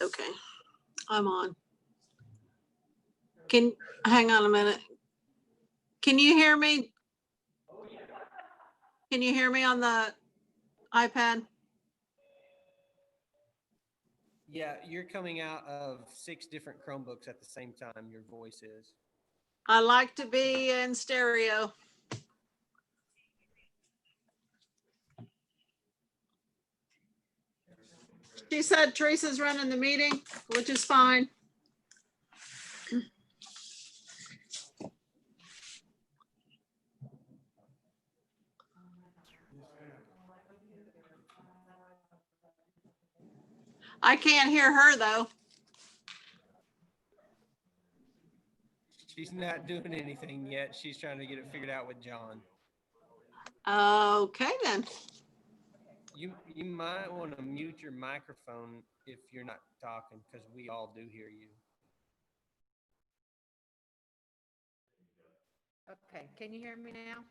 Okay, I'm on. Hang on a minute. Can you hear me? Can you hear me on the iPad? Yeah, you're coming out of 6 different Chromebooks at the same time, your voice is. I like to be in stereo. She said Teresa's running the meeting, which is fine. I can't hear her though. She's not doing anything yet. She's trying to get it figured out with John. Okay then. You might want to mute your microphone if you're not talking, because we all do hear you. Okay, can you hear me now?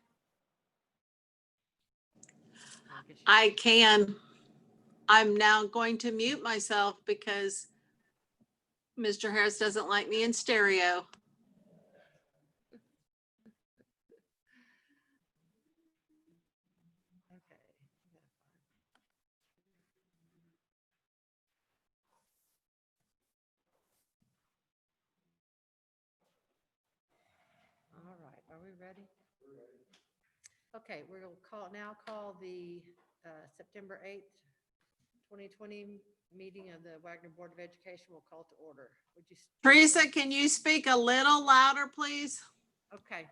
I can. I'm now going to mute myself because Mr. Harris doesn't like me in stereo. Okay. All right, are we ready? Okay, we're going to call the September 8th, 2020 meeting of the Wagner Board of Education. We'll call to order. Would you? Teresa, can you speak a little louder, please? Okay.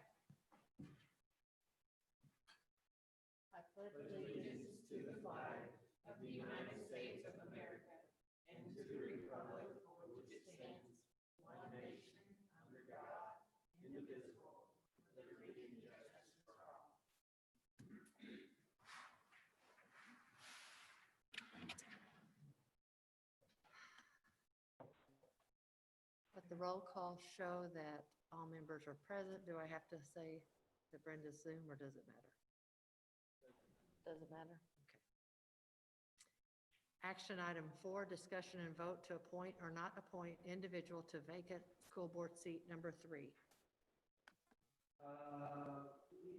I pledge allegiance to the flag of the United States of America and to the republic for which it stands, one nation, under God, indivisible, with liberty and justice for all. Let the roll call show that all members are present. Do I have to say that Brenda's Zoom, or does it matter? Does it matter? Okay. Action item 4, discussion and vote to appoint or not appoint individual to vacant school board seat number 3.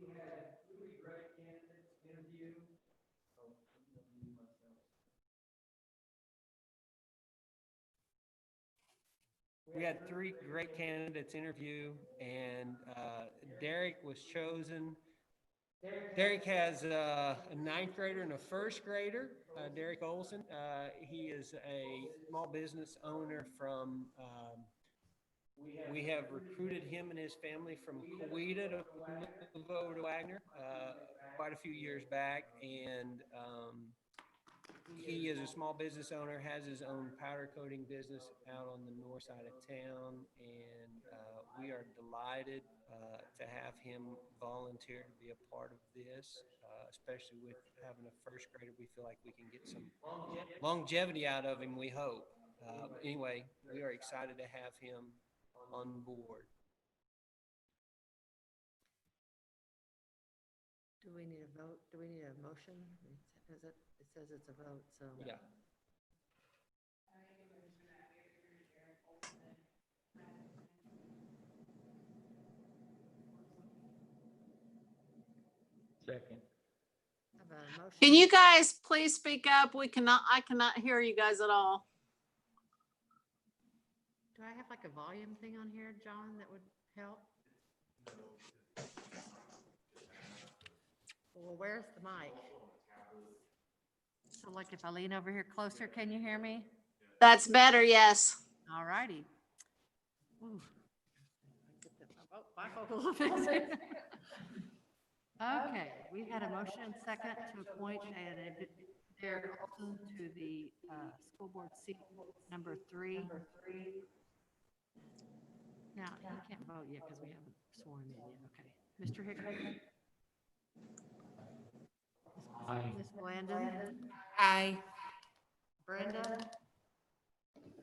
We had 3 great candidates interview. We had 3 great candidates interview, and Derek was chosen. Derek has a 9th grader and a 1st grader, Derek Olson. He is a small business owner from, we have recruited him and his family from Coweta to move over to Wagner quite a few years back, and he is a small business owner, has his own powder coating business out on the north side of town, and we are delighted to have him volunteer to be a part of this, especially with having a 1st grader. We feel like we can get some longevity out of him, we hope. Anyway, we are excited to have him on board. Do we need a vote? Do we need a motion? It says it's a vote, so. Yeah. Second. Have a motion. Can you guys please speak up? I cannot hear you guys at all. Do I have like a volume thing on here, John, that would help? Well, where's the mic? So like if I lean over here closer, can you hear me? That's better, yes. All righty. Ooh. Bifocal fixing. Okay, we've had a motion and second to appoint Derek Olson to the school board seat number 3. Now, you can't vote yet because we haven't sworn him in yet. Okay. Mr. Hickory? Aye. Ms. Blandon? Aye. Brenda?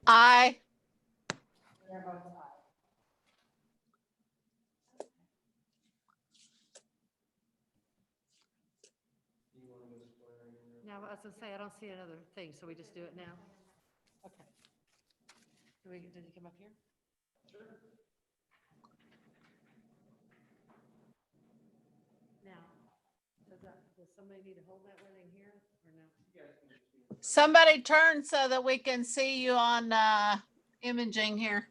Aye. Now, I was gonna say, I don't see another thing, so we just do it now? Okay. Does he come up here? Now, does somebody need to hold that where they can hear it or no? Somebody turn so that we can see you on imaging here.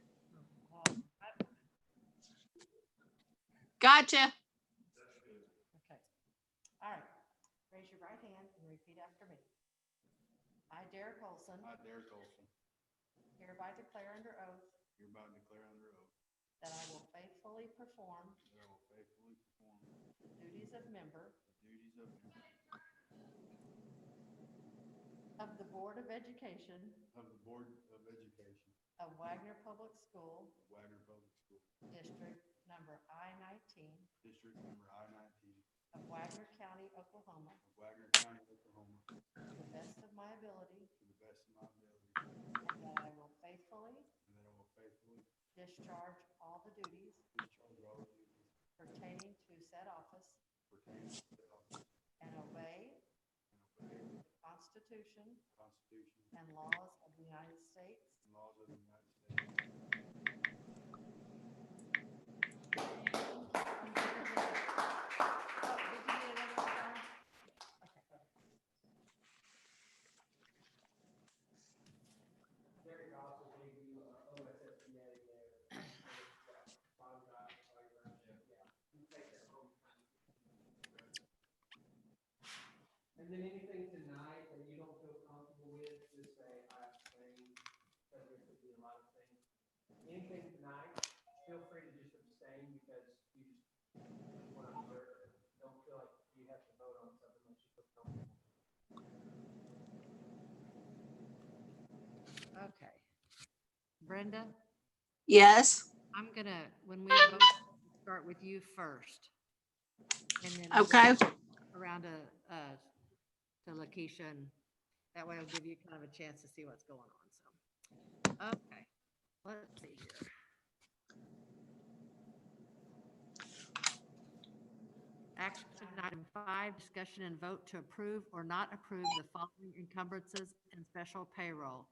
Gotcha. Okay. All right. Raise your right hand and repeat after me. I, Derek Olson, I, Derek Olson, hereby declare under oath hereby declare under oath that I will faithfully perform that I will faithfully perform the duties of member the duties of member of the Board of Education of the Board of Education of Wagner Public School, of Wagner Public School, District Number I-19 District Number I-19 of Wagner County, Oklahoma, of Wagner County, Oklahoma, to the best of my ability, to the best of my ability, and that I will faithfully and that I will faithfully discharge all the duties discharge all the duties pertaining to said office pertaining to the office and obey and obey the Constitution the Constitution and laws of the United States and laws of the United States. Oh, did you get another one, John? Okay. Derek also gave you OSS Kinetic there. Bottom drive, yeah. You take that home. And then anything tonight that you don't feel comfortable with, just say, I abstain, because there could be a lot of things. Anything tonight, feel free to just abstain because you just want to observe. Don't feel like you have to vote on something unless you feel comfortable. Okay. Brenda, Yes. I'm gonna, when we vote, start with you first. And then we'll Okay. go around to Lakeisha, and that way I'll give you kind of a chance to see what's going on, so. Okay, let's see here. Action item 5, discussion and vote to approve or not approve the following encumbrances and special payroll.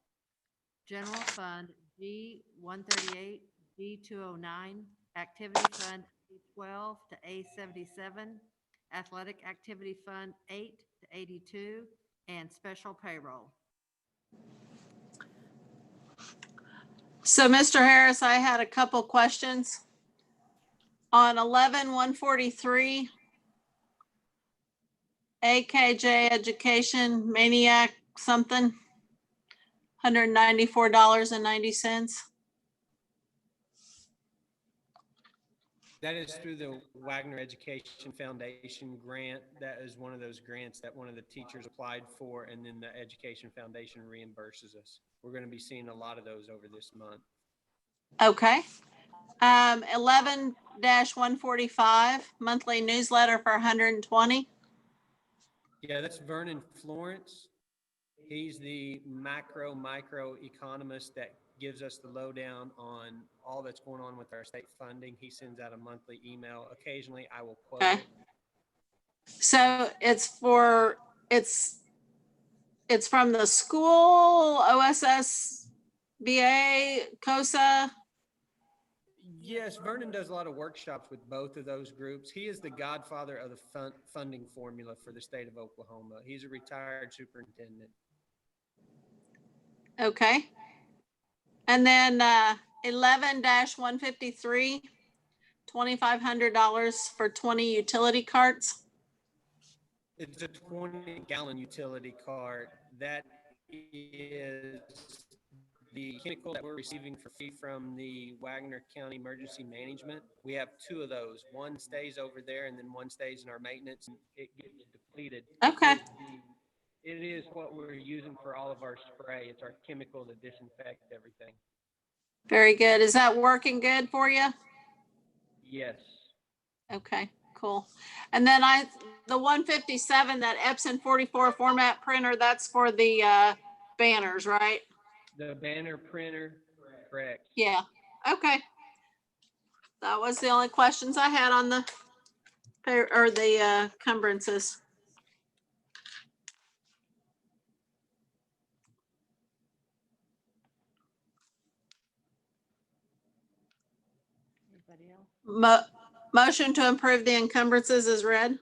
General Fund G138, G209, Activity Fund A12 to A77, Athletic Activity Fund 8 to 82, and special payroll. So, Mr. Harris, I had a couple questions. On 11-143, AKJ Education Maniac something, $194.90. That is through the Wagner Education Foundation grant. That is one of those grants that one of the teachers applied for, and then the Education Foundation reimburses us. We're going to be seeing a lot of those over this month. Okay. 11-145, monthly newsletter for 120. Yeah, that's Vernon Florence. He's the micro economist that gives us the lowdown on all that's going on with our state funding. He sends out a monthly email. Occasionally I will quote Okay. it. So it's from the school, OSS, BA, COSA. Yes, Vernon does a lot of workshops with both of those groups. He is the godfather of the funding formula for the state of Oklahoma. He's a retired superintendent. Okay. And then 11-153, $2,500 for 20 utility carts. It's a 20-gallon utility cart. That is the chemical that we're receiving for fee from the Wagner County Emergency Management. We have 2 of those. One stays over there and then one stays in our maintenance, and it gets depleted. Okay. It is what we're using for all of our spray. It's our chemical to disinfect everything. Very good. Is that working good for you? Yes. Okay, cool. And then the 157, that Epson 44 format printer, that's for the banners, right? The banner printer, correct. Yeah, okay. That was the only questions I had on the encumbrances. Anybody else? Motion to approve the encumbrances is read.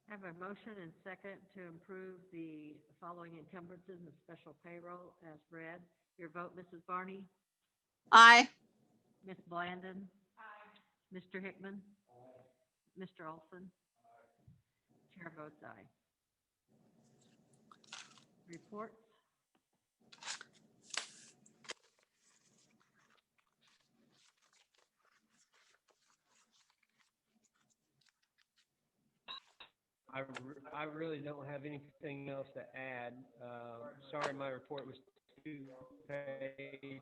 I have a motion and second to approve the following encumbrances and special payroll as read. Your vote, Mrs. Barney? Aye. Ms. Blandon? Mr. Hickman? Mr. Olson? Chair votes aye. Reports? I really don't have anything else to add. Sorry, my report was 2 pages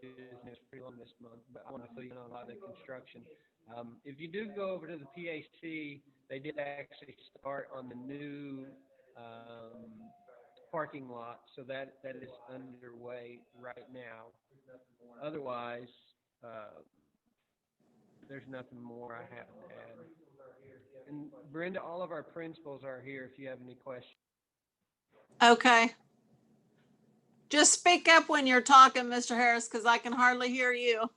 and it's pretty long this month, but I want to fill you in on a lot of the construction. If you do go over to the PAC, they did actually start on the new parking lot, so that is underway right now. Otherwise, there's nothing more I have to add. And Brenda, all of our principals are here if you have any questions. Okay. Just speak up when you're talking, Mr. Harris, because I can hardly hear you. I'll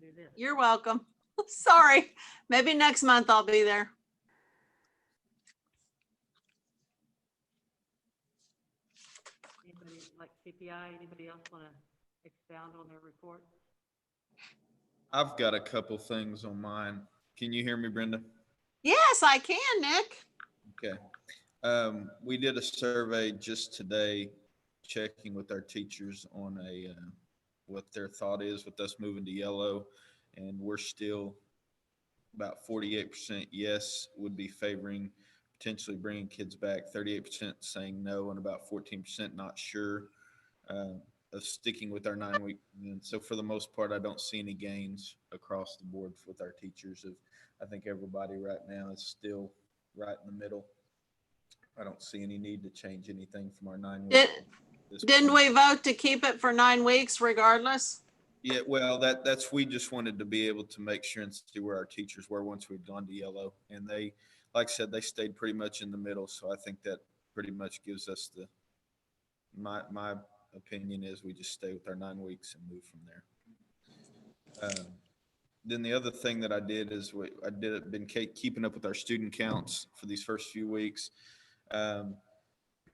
do this. You're welcome. Sorry. Maybe next month I'll be there. Anybody like CPI? Anybody else want to expound on their report? I've got a couple things on mine. Can you hear me, Brenda? Yes, I can, Nick. Okay. We did a survey just today, checking with our teachers on what their thought is with us moving to yellow, and we're still about 48% yes, would be favoring potentially bringing kids back, 38% saying no, and about 14% not sure of sticking with our 9-week. And so for the most part, I don't see any gains across the board with our teachers. I think everybody right now is still right in the middle. I don't see any need to change anything from our 9 weeks. Didn't we vote to keep it for 9 weeks regardless? Yeah, well, that's we just wanted to be able to make sure and see where our teachers were once we'd gone to yellow. And they, like I said, they stayed pretty much in the middle. So I think that pretty much gives us my opinion is we just stay with our 9 weeks and move from there. Then the other thing that I did is been keeping up with our student counts for these first few weeks.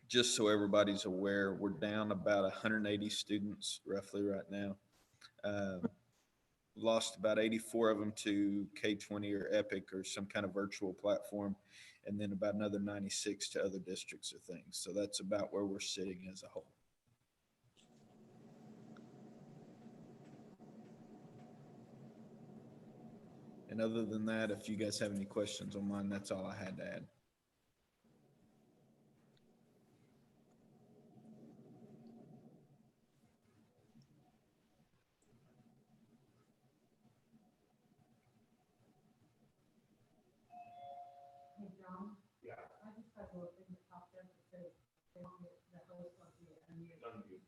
Just so everybody's aware, we're down about 180 students roughly right now. Lost about 84 of them to K20 or Epic or some kind of virtual platform, and then about another 96 to other districts or things. So that's about where we're sitting as a whole. And other than that, if you guys have any questions on mine, that's all I had to add. Hey, John? Yeah. I just have a little thing that popped up that says they want the host on the unmute.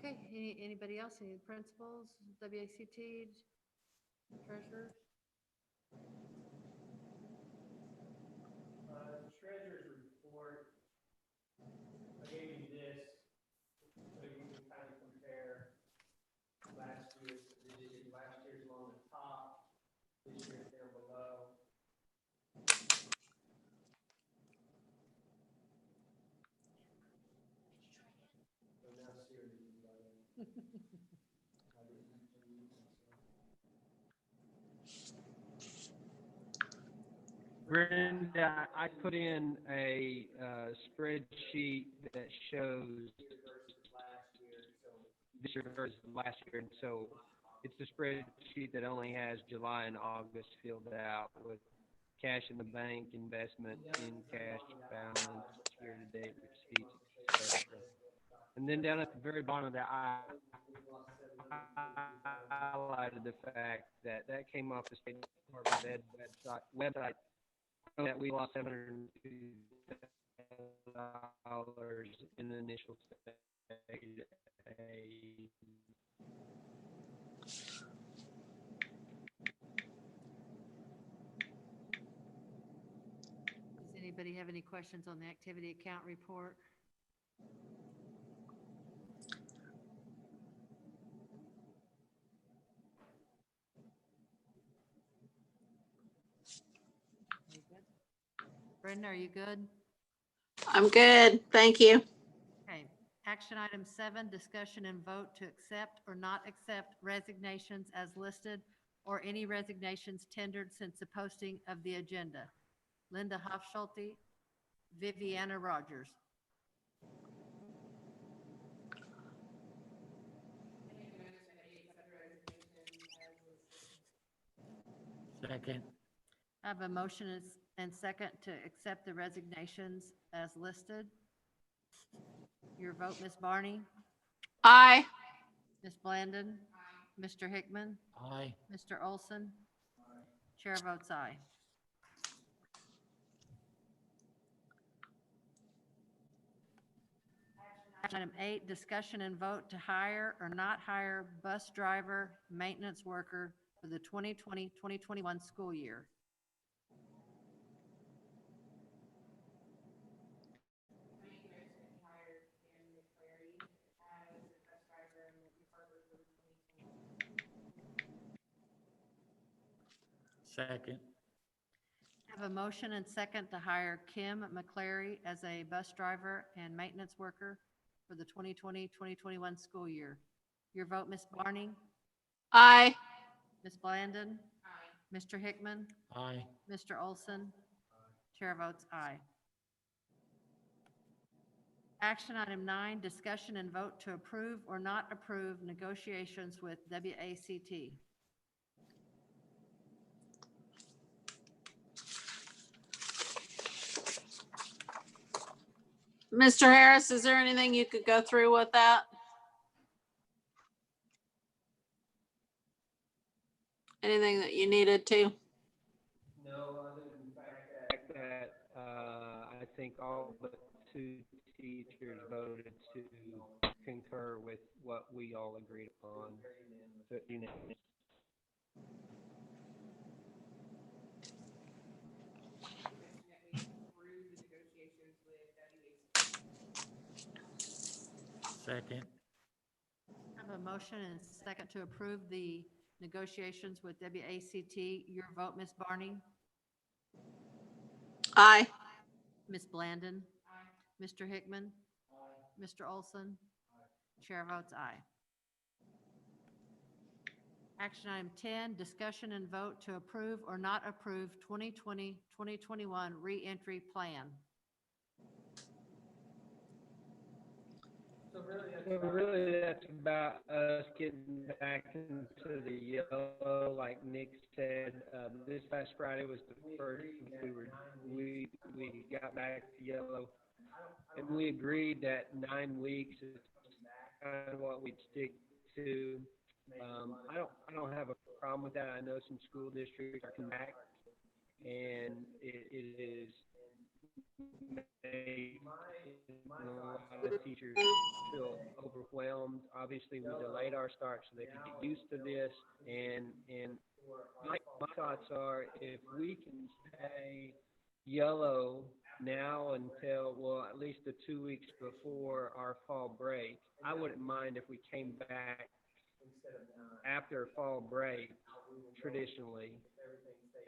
Okay, anybody else, any principals, WACT, treasurers? Treasurer's report, I gave you this, so you can kind of compare last year's position. Last year's on the top, this year's down below. So now seriously, Brenda, I put in a spreadsheet that shows this year versus last year, and so it's a spreadsheet that only has July and August filled out with cash in the bank, investment in cash balance, year-to-date receipts, etc. And then down at the very bottom of that, I highlighted the fact that came off the State Department of Ed website that we lost $702 in the initial stage aid. Does Anybody have any questions on the activity account report? Are you good? Brenda, are you good? I'm good. Thank you. Okay. Action item 7, discussion and vote to accept or not accept resignations as listed or any resignations tendered since the posting of the agenda. Linda Hofschulte, Viviana Rogers. Second. I have a motion and second to accept the resignations as listed. Your vote, Ms. Barney? Aye. Ms. Blandon? Mr. Hickman? Aye. Mr. Olson? Chair votes aye. Item 8, discussion and vote to hire or not hire bus driver, maintenance worker for the 2020-2021 school year. Second. I have a motion and second to hire Kim McClary as a bus driver and maintenance worker for the 2020-2021 school year. Your vote, Ms. Barney? Aye. Ms. Blandon? Mr. Hickman? Aye. Mr. Olson? Chair votes aye. Action item 9, discussion and vote to approve or not approve negotiations with WACT. Mr. Harris, is there anything you could go through with that? Anything that you needed to? No, other than the fact that, I think all but 2 teachers voted to concur with what we all agreed upon. So, unanimous. Second. I have a motion and second to approve the negotiations with WACT. Your vote, Ms. Barney? Aye. Ms. Blandon? Mr. Hickman? Mr. Olson? Chair votes aye. Action item 10, discussion and vote to approve or not approve 2020-2021 reentry plan. So really, that's about us getting back into the yellow, like Nick said. This past Friday was the first we got back to yellow, and we agreed that 9 weeks is kind of what we'd stick to. I don't have a problem with that. I know some school districts are coming back, and it is made a lot of teachers feel overwhelmed. Obviously, we delayed our start so they could get used to this. And my thoughts are, if we can stay yellow now until, well, at least the 2 weeks before our fall break, I wouldn't mind if we came back after fall break traditionally,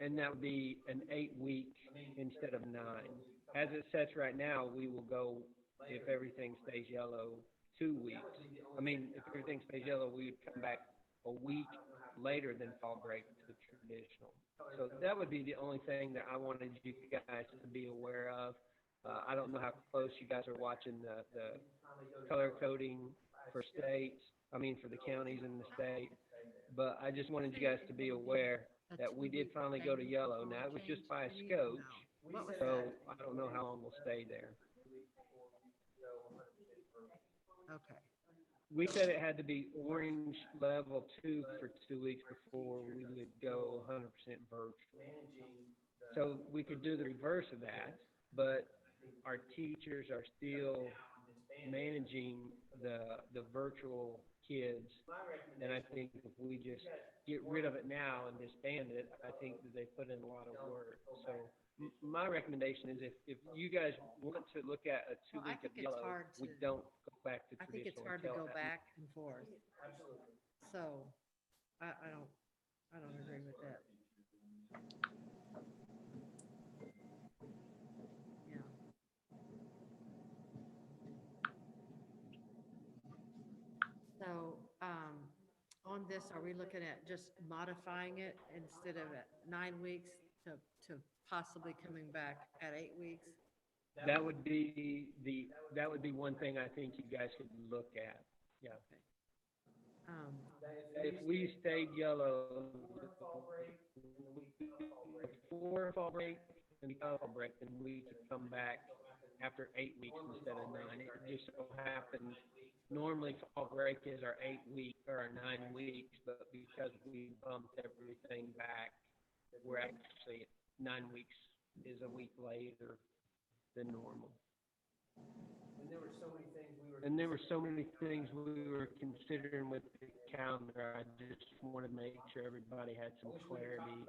and that would be an 8-week instead of 9. As it sets right now, we will go, if everything stays yellow, 2 weeks. I mean, if everything stays yellow, we would come back a week later than fall break to the traditional. So that would be the only thing that I wanted you guys to be aware of. I don't know how close you guys are watching the color coding for states, for the counties in the state, but I just wanted you guys to be aware that we did finally go to yellow. Now, it was just by a scotch, so I don't know how long we'll stay there. Okay. We said it had to be orange level 2 for 2 weeks before we would go 100% virtual. So we could do the reverse of that, but our teachers are still managing the virtual kids. And I think if we just get rid of it now and disband it, I think that they put in a lot of work. So My recommendation is if you guys want to look at a Well, I 2 week of think it's yellow, hard we to- don't go back to I think it's traditional. hard to until go at back and forth. Absolutely. So I don't agree with that. Yeah. So, on this, are we looking at just modifying it instead of at 9 weeks to possibly coming back at 8 weeks? That would be one thing I think you guys could look at. Yeah. Um, If we stayed yellow before fall break and the fall break, then we could come back after 8 weeks instead of 9. It just so happens normally fall break is our 8 week or our 9 weeks, but because we bumped everything back, we're actually 9 weeks is a week later than normal. And there were so many things we were considering with the calendar. I just want to make sure everybody had some clarity, and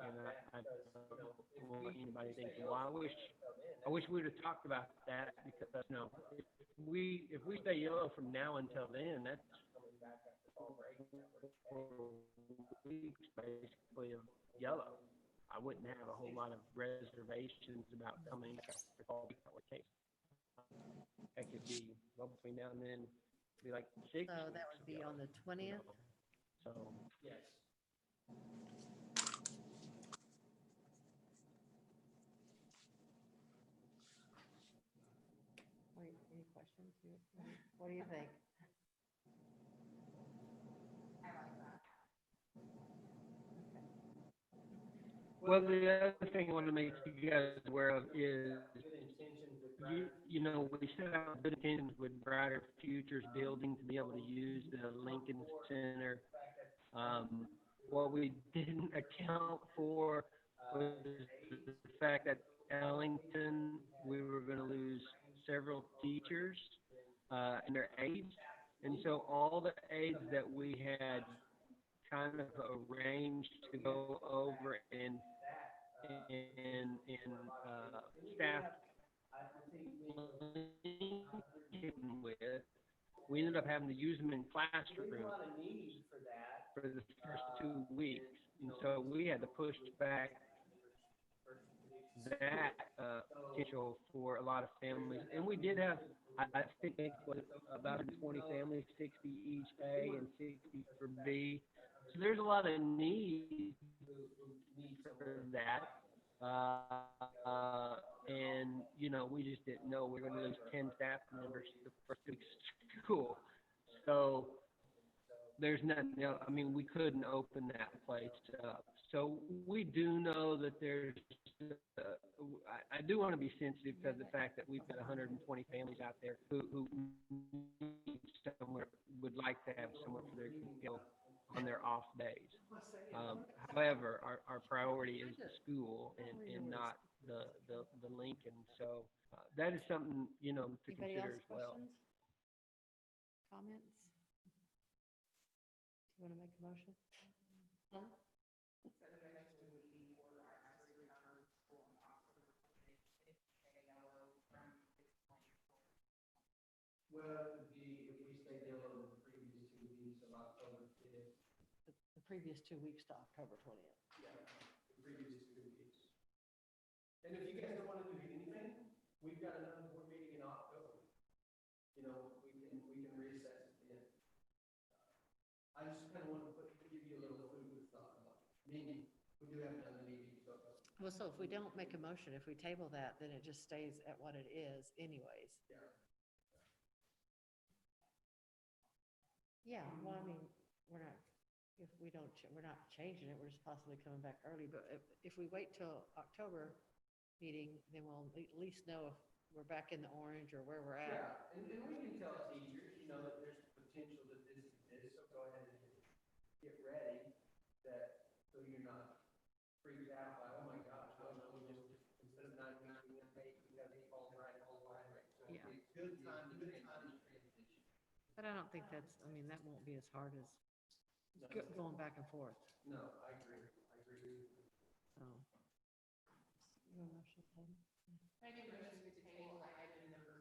I don't want anybody thinking, well, I wish we would have talked about that, because if we stay yellow from now until then, that's 4 weeks basically of yellow. I wouldn't have a whole lot of reservations about coming back after fall break. That would take. That could be, well, between now and then, be like 6. so that would be on the 20th? So, yes. Any questions? What do you think? Well, the other thing I want to make you guys aware of is, you know, we set out good intentions with Brighter Futures Building to be able to use the Lincoln Center. What we didn't account for was the fact that Ellington, we were going to lose several teachers and their aides. And so all the aides that we had kind of arranged to go over and staff with, we ended up having to use them in classrooms for the first 2 weeks. And so we had to push back that potential for a lot of families. And we did have, I think it was about 20 families, 60 each A and 60 for B. So there's a lot of need for that. And, you know, we just didn't know we were going to lose 10 staff members the first week of school. So there's nothing else. I mean, we couldn't open that place up. So we do know that there's, I do want to be sensitive to the fact that we've got 120 families out there who need somewhere, would like to have somewhere for their kids to go on their off days. However, our priority is the school and not the Lincoln. So that is something, you know, to Anybody consider else as well. questions? Comments? Do you want to make a motion? Well, if we stay yellow the previous 2 weeks of October 5th. The previous 2 weeks to October 20th. Yeah, the previous 2 weeks. And if you guys don't want to do anything, we've got another board meeting in October. You know, we can reassess it then. I just kind of want to give you a little food for thought. Meaning, we do have another meeting, so. Well, so if we don't make a motion, if we table that, then it just stays at what it is anyways. Yeah, well, I mean, we're not, if we don't, we're not changing it, we're just possibly coming back early, but if we wait till October meeting, then we'll at least know if we're back in the orange or where we're at. Yeah, and we can tell teachers, you know, that there's potential that this exists, so go ahead and get ready, that, so you're not freaked out by, oh my gosh, I don't know, we just, instead of 9 weeks, we have 8, we got 8 all right. So Yeah. it's good time to transition. But I don't think that's, I mean, that won't be as hard as going back and forth, No, I agree. so. You want a motion? Make a motion to table item number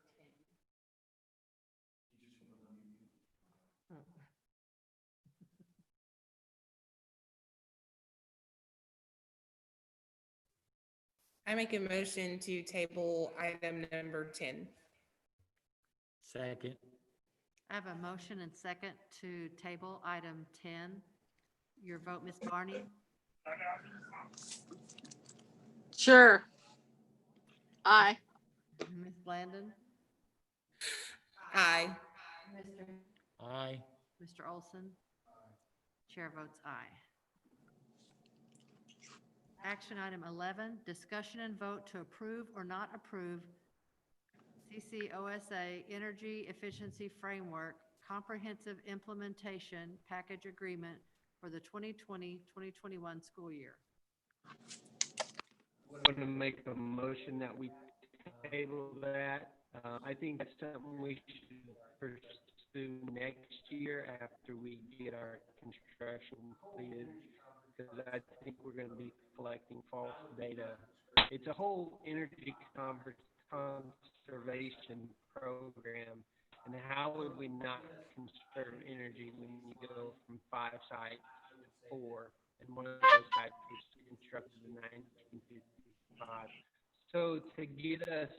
10. I make a motion to table item number 10. Second. I have a motion and second to table item 10. Your vote, Ms. Barney? Sure. Aye. Ms. Blandon? Aye. Aye. Mr. Olson? Chair votes aye. Action item 11, discussion and vote to approve or not approve CCOSA Energy Efficiency Framework Comprehensive Implementation Package Agreement for the 2020-2021 school year. I'm going to make a motion that we table that. I think that's something we should pursue next year after we get our construction completed, because I think we're going to be collecting false data. It's a whole energy conservation program, and how would we not conserve energy when you go from 5 sites to 4, and one of those sites was constructed in 1955. So to get us,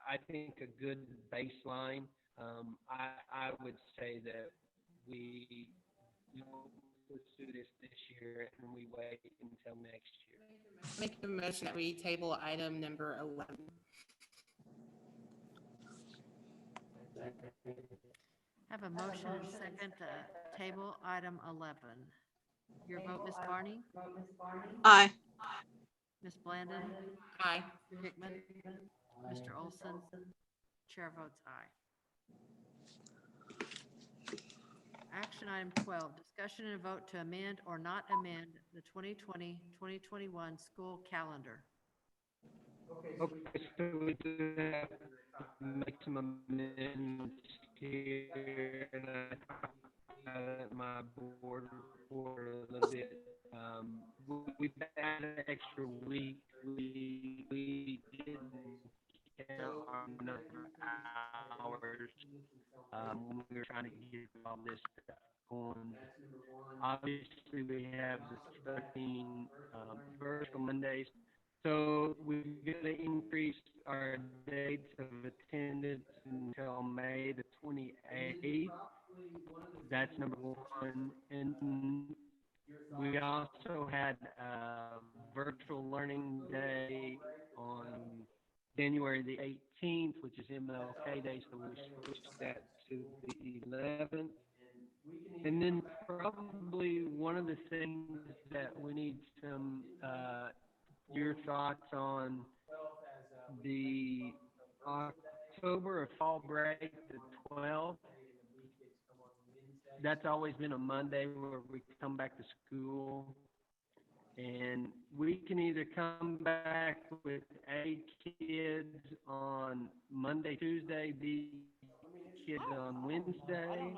I think, a good baseline, I would say that we don't pursue this year and we wait until next year. Make a motion that we table item number 11. I have a motion and second to table item 11. Your vote, Ms. Barney? Aye. Ms. Blandon? Aye. Hickman? Mr. Olson? Chair votes aye. Action item 12, discussion and vote to amend or not amend the 2020-2021 school calendar. Okay, so we do have to make some amendments here, and I talked about it at my board report a little bit. We've added an extra week. We didn't count our number of hours when we were trying to get all this stuff going. Obviously, we have the 13 virtual Mondays. So we're going to increase our dates of attendance until May the 28th. That's number one. And we also had a virtual learning day on January the 18th, which is MLK Day, so we switched that to the 11th. And then probably one of the things that we need some your thoughts on, the October or fall break, the 12th. That's always been a Monday where we come back to school, and we can either come back with A kids on Monday, Tuesday, B kids on Wednesday,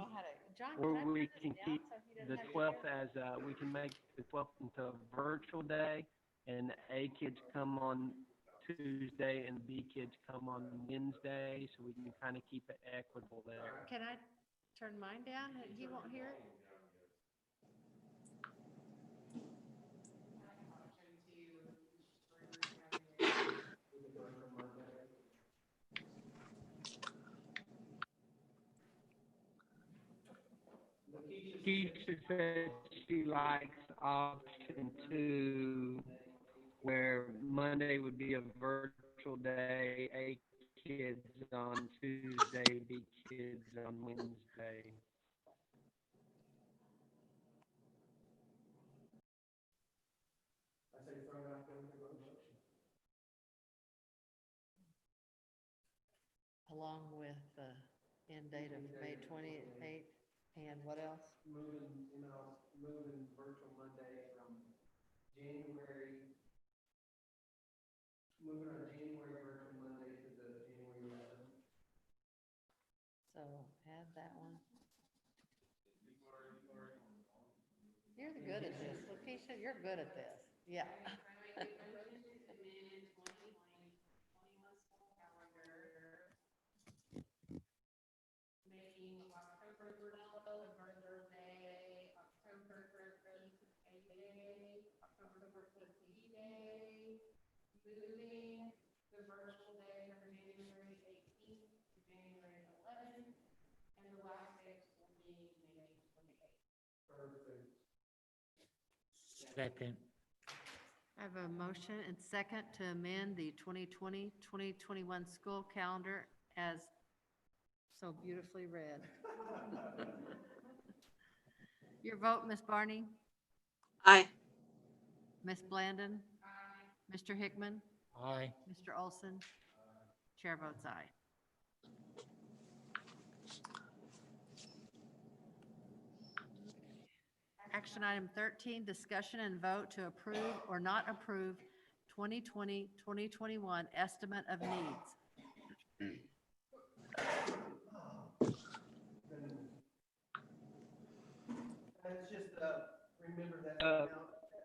or we can keep the 12th as we can make the 12th into a virtual day, and A kids come on Tuesday and B kids come on Wednesday, so we can kind of keep it equitable there. Can I turn mine down? He won't hear it? Keisha said she likes option 2, where Monday would be a virtual day, A kids on Tuesday, B kids on Wednesday. Along with the end date of May 28th, and what else? Moving virtual Monday from January, moving our January virtual Monday to the January 11th. So add that one. You're good at this. Lakeisha, you're good at this. Yeah. Second. I have a motion and second to amend the 2020-2021 school calendar as so beautifully read. Your vote, Ms. Barney? Aye. Ms. Blandon? Mr. Hickman? Aye. Mr. Olson? Chair votes aye. Action item 13, discussion and vote to approve or not approve 2020-2021 estimate of needs. That's just,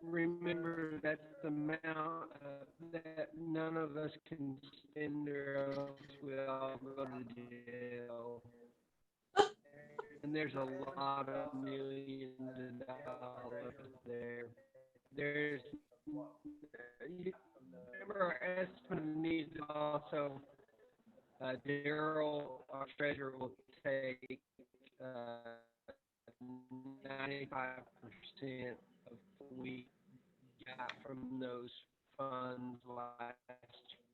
remember that's the amount that none of us can spend or else we'll all go to jail. And there's a lot of millions of dollars there. There's, remember our estimate of needs also, Daryl, our treasurer, will take, 95% of what we got from those funds last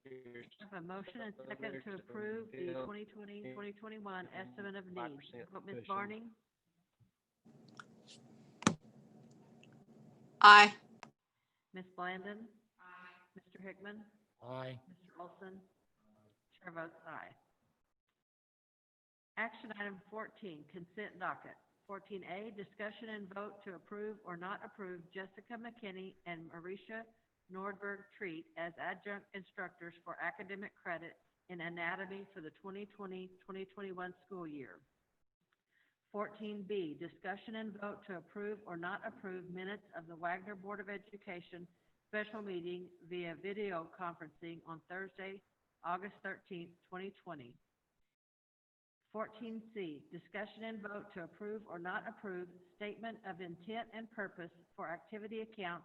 year. I have a motion and second to approve the 2020-2021 estimate of needs. 5% Vote, Ms. cushion. Barney? Aye. Ms. Blandon? Mr. Hickman? Aye. Mr. Olson? Chair votes aye. Action item 14, consent docket. 14A, discussion and vote to approve or not approve Jessica McKinney and Marisha Nordberg Treat as adjunct instructors for academic credit in anatomy for the 2020-2021 school year. 14B, discussion and vote to approve or not approve minutes of the Wagner Board of Education special meeting via video conferencing on Thursday, August 13th, 2020. 14C, discussion and vote to approve or not approve statement of intent and purpose for activity accounts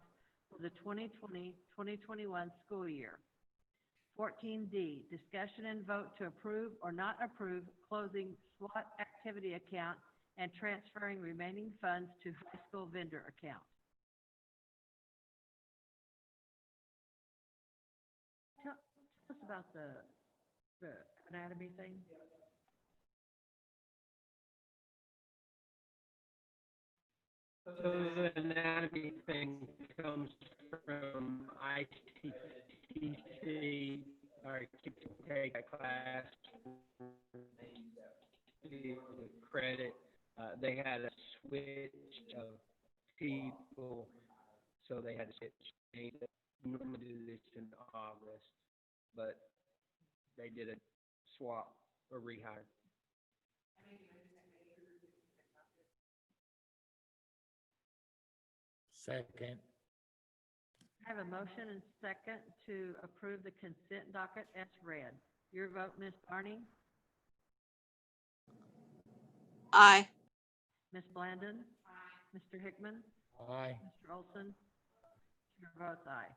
for the 2020-2021 school year. 14D, discussion and vote to approve or not approve closing SWAT activity account and transferring remaining funds to high school vendor account. Tell us about the anatomy thing. So the anatomy thing comes from ITTC, or take a class, the credit. They had a switch of people, so they had to switch. They normally do this in August, but they did a swap or rehire. Second. I have a motion and second to approve the consent docket as read. Your vote, Ms. Barney? Aye. Ms. Blandon? Mr. Hickman? Aye. Mr. Olson? Chair votes aye.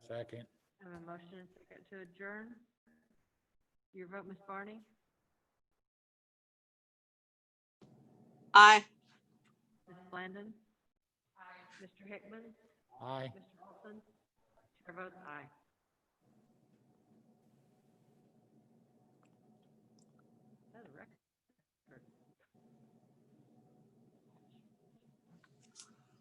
Second. I have a motion and second to adjourn. Your vote, Ms. Barney? Aye. Ms. Blandon? Mr. Hickman? Aye. Mr. Olson? Chair votes aye.